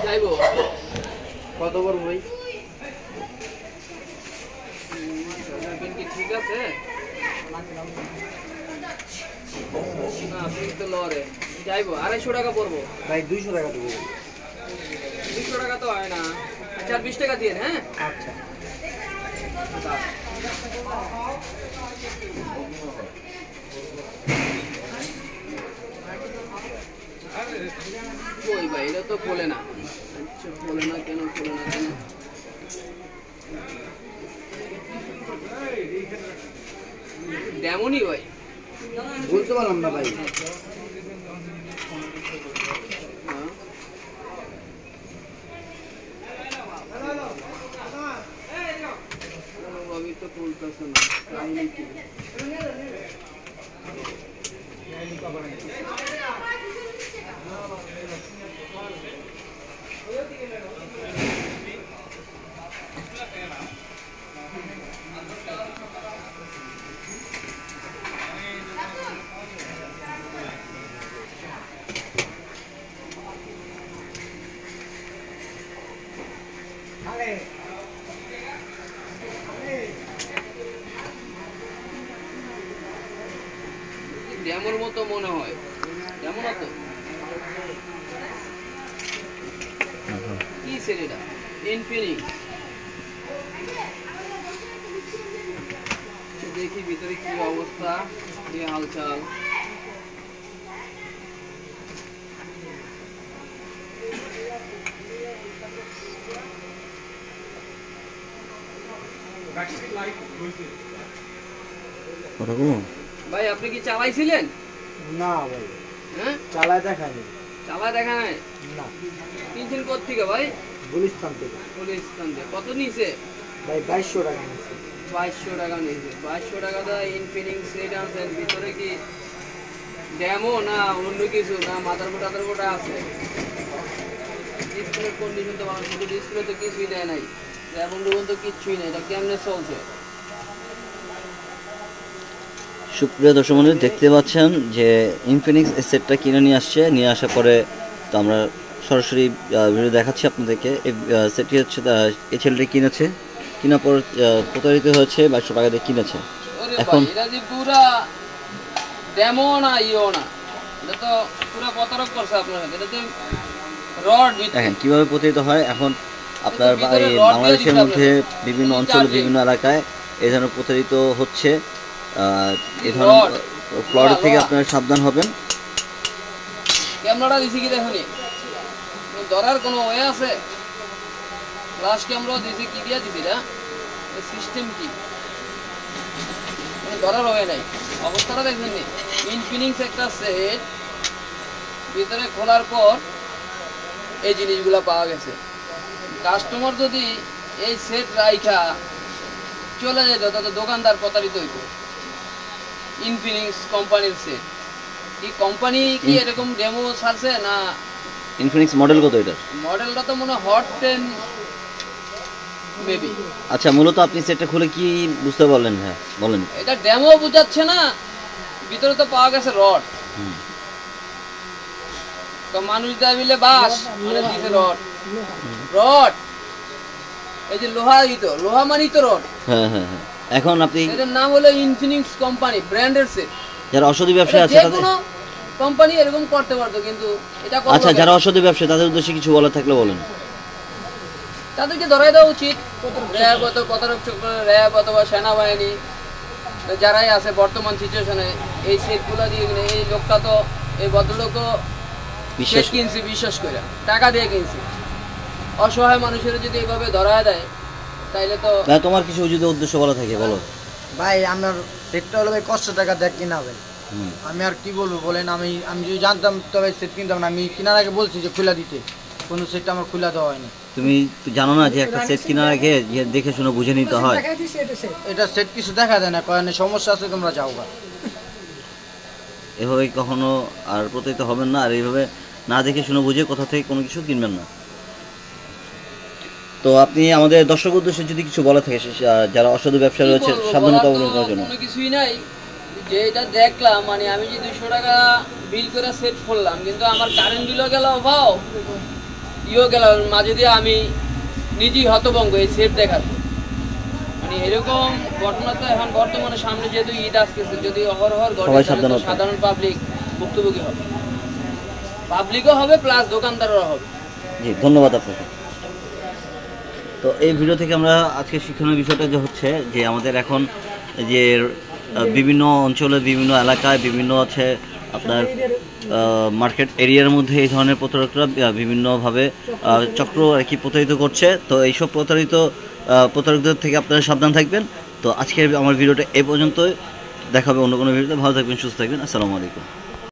যাইবো কত বড় ভাই? ঠিক আছে যাইবো 250 টাকা পড়বো ভাই 200 টাকা দেবো। 200 টাকা তো হয় না। আচ্ছা 20 টাকা দিয়ে হ্যাঁ। আচ্ছা কই ভাই এটা তো খোলে না। আচ্ছা খোলে না কেন ডেমনই ভাই বলতে পারলাম না ভাই। কোনোভাবেই তো খুলতেছে না কাহিনী কি? ডেমোর মতো মনে হয়। ডেমো না তো কি সেট এটা? ইনফিনিক্স। দেখি ভিতরে কি অবস্থা, কি হালচাল। ভাই আপনি কি চালাইছিলেন? না ভাই হ্যাঁ চালায় দেখায়নি। চালা দেখা নাই না। কিনছেন কোত্থেকে ভাই? গুলিস্তান থেকে। গুলিস্তান থেকে। কত নিছে ভাই 2200 টাকা নিচ্ছে। 2200 টাকা নিছে। 2200 টাকা দা ইনফিনিক্স সেট আছে। ভিতরে কি ডেমো না অন্য কিছু না মাদারবোর্ড আছে? ডিসপ্লের কন্ডিশন তো ভালো, শুধু ডিসপ্লে তো কিছুই দেয় নাই। এখন পর্যন্ত কিচ্ছুই নেই। এটা কেমনে চলছে? সুপ্রিয় দর্শক বন্ধু, দেখতে পাচ্ছেন যে ইনফিনিক্স এই সেটটা কিনে নিয়ে আসার পরে তো আমরা সরাসরি ভিডিও দেখাচ্ছি আপনাদেরকে। এই সেটটি হচ্ছে এই ছেলেটি কিনেছে, কেনার পর প্রতারিত হয়েছে, 2200 টাকা দিয়ে কিনেছে। এখন এটা যে পুরা ডেমো না ইও না, এটা তো পুরা প্রতারক করছে আপনার সাথে। এটা তো রড দেখেন কিভাবে প্রতারিত হয়। এখন আপনার বাংলাদেশের মধ্যে বিভিন্ন অঞ্চলে বিভিন্ন এলাকায় এই ধরনের প্রতারিত হচ্ছে। এই ধরনের ফ্লড থেকে আপনারা সাবধান হবেন। ক্যামেরাটা দিছি কি দেখুনি, ধরার কোনো ওয়ে আছে? ফ্ল্যাশ ক্যামেরা দিছি কি দিয়া দিছি না, সিস্টেম কি ধরার ওয়ে নাই। অবস্থাটা দেখবেন নি। ইনফিনিক্স একটা সেট ভিতরে খোলার পর এই জিনিসগুলো পাওয়া গেছে। কাস্টমার যদি এই সেট রাইখা চলে যেত তাতে দোকানদার প্রতারিত হইত। ইনফিনিক্স কোম্পানির সেট, কি কোম্পানি কি এরকম ডেমো ছাড়ছে না? ইনফিনিক্স মডেল কত এটার? মডেলটা তো মনে হট 10 মেবি। আচ্ছা, মূলত আপনি সেটটা খুলে কি বুঝতে পারলেন? হ্যাঁ বলেন। এটা ডেমো বুঝাচ্ছে না, ভিতরে তো পাওয়া গেছে রড। তো মানুষ দেয় মিলে বাস মানে দিছে রড। এই যে লোহা মানি তো রড। হ্যাঁ হ্যাঁ হ্যাঁ। এখন আপনি এটার নাম হলো ইনফিনিক্স কোম্পানি ব্র্যান্ডের সেট। যারা অসৎ ব্যবসা আছে তাদের কোম্পানি এরকম করতে পারতো, কিন্তু এটা আচ্ছা, যারা অসৎ ব্যবসা তাদের উদ্দেশ্যে কিছু বলা থাকলে বলেন। তাদেরকে ধরাই দেওয়া উচিত। র্যাব প্রতারক চক্র, র্যাব অথবা সেনাবাহিনী যারাই আছে বর্তমান সিচুয়েশনে এই সেটগুলো দিয়ে কিনে। এই লোকটা তো এই ভদ্রলোকও বিশ্বাস করে টাকা দিয়ে কিনছি। অসহায় মানুষের যদি এইভাবে ধরা দেয় তাইলে তো। তোমার কিছু যদি উদ্দেশ্য বলা থাকে বলো। ভাই আমার সেটটা হলো ভাই কষ্ট টাকা দিয়ে কিনা হবে। আমি আর কি বলবো বলেন। আমি যদি জানতাম তবে সেট কিনতাম না। আমি কেনার আগে বলছি যে খুলে দিতে, কোনো সেটটা আমার খুলে দেওয়া হয়নি। তুমি জানো না যে একটা সেট কেনার আগে দেখে শুনে বুঝে নিতে হয়? এটা সেট কিছু দেখা যায় না, কারণ সমস্যা আছে, তোমরা যাও গা। এভাবে কখনো আর প্রতারিত হবেন না। আর এইভাবে না দেখে শুনে বুঝে কোথা থেকে কোনো কিছু কিনবেন না। তো আপনি আমাদের দর্শক উদ্দেশ্যে যদি কিছু বলা থাকে যারা অসাধু ব্যবসা রয়েছে সাবধানতা অবলম্বন করার জন্য। কোনো কিছুই নাই, যে এটা দেখলাম মানে আমি যে 200 টাকা বিল করে সেট করলাম, কিন্তু আমার কারেন্ট বিলও গেল ভাও, ইও গেল, মাঝে দিয়ে আমি নিজেই হতভম্ব এই সেট দেখার পর। মানে এরকম ঘটনা তো এখন বর্তমানে সামনে যেহেতু ঈদ আসতেছে, যদি অহরহর ঘটে তাহলে তো সাধারণ পাবলিক ভুক্তভোগী হবে, পাবলিকও হবে প্লাস দোকানদারও হবে। জি, ধন্যবাদ আপনাকে। তো এই ভিডিও থেকে আমরা আজকে শিক্ষণীয় বিষয়টা যে হচ্ছে যে আমাদের এখন যে বিভিন্ন অঞ্চলে, বিভিন্ন এলাকায়, বিভিন্ন হচ্ছে আপনার মার্কেট এরিয়ার মধ্যে এই ধরনের প্রতারকরা বিভিন্নভাবে চক্র আর কি প্রতারিত করছে। তো এইসব প্রতারকদের থেকে আপনারা সাবধান থাকবেন। তো আজকের আমার ভিডিওটা এই পর্যন্তই, দেখা হবে অন্য কোনো ভিডিওতে। ভালো থাকবেন, সুস্থ থাকবেন, আসসালামু আলাইকুম।